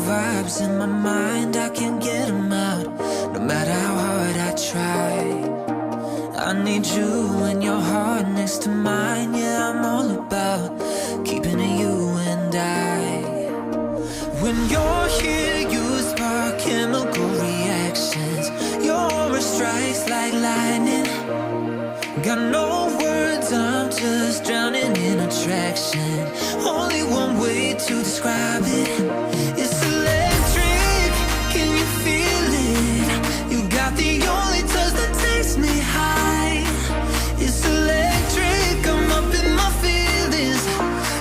vibes in my mind, I can't get them out. No matter how hard I try, I need you and your heart next to mine. Yeah, I'm all about keeping it you and I. When you're here, you spark chemical reactions. Your aura strikes like lightning. Got no words, I'm just drowning in attraction. Only one way to describe it. It's electric, can you feel it? You got the only touch that takes me high. It's electric, I'm up in my feelings.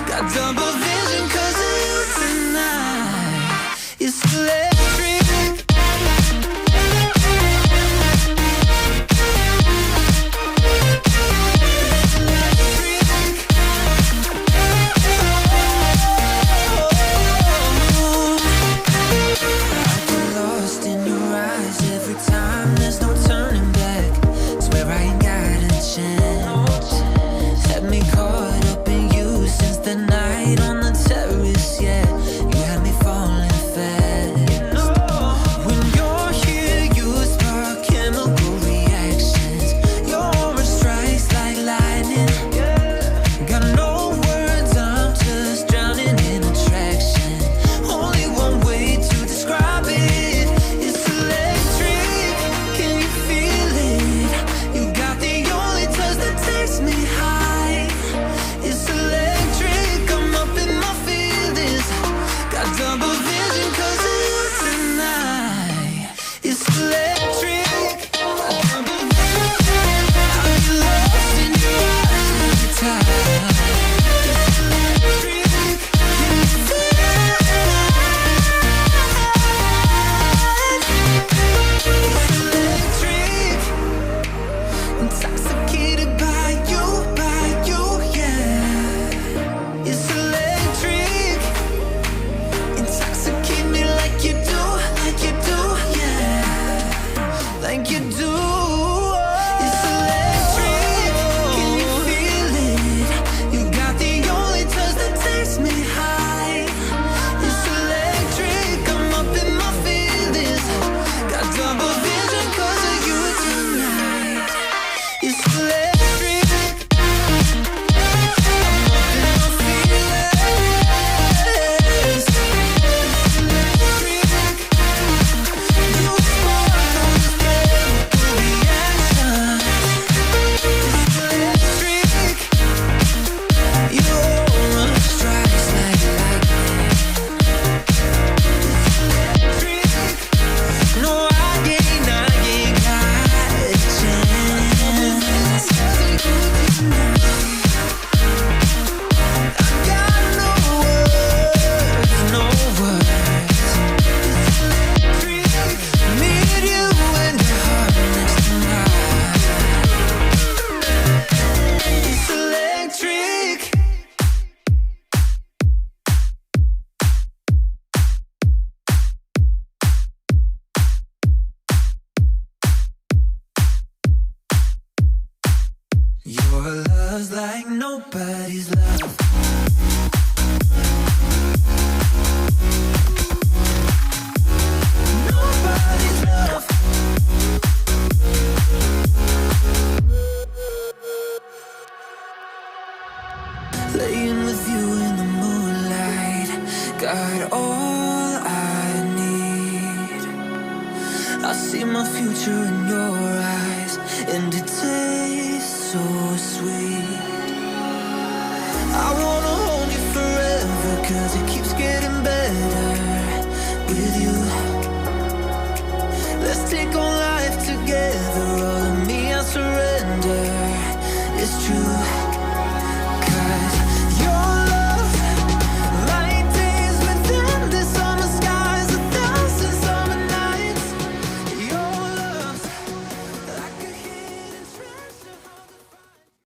Got double vision 'cause of you tonight. It's electric. Your love's like nobody's love. Nobody's love. Laying with you in the moonlight, got all I need. I see my future in your eyes, and it tastes so sweet. I wanna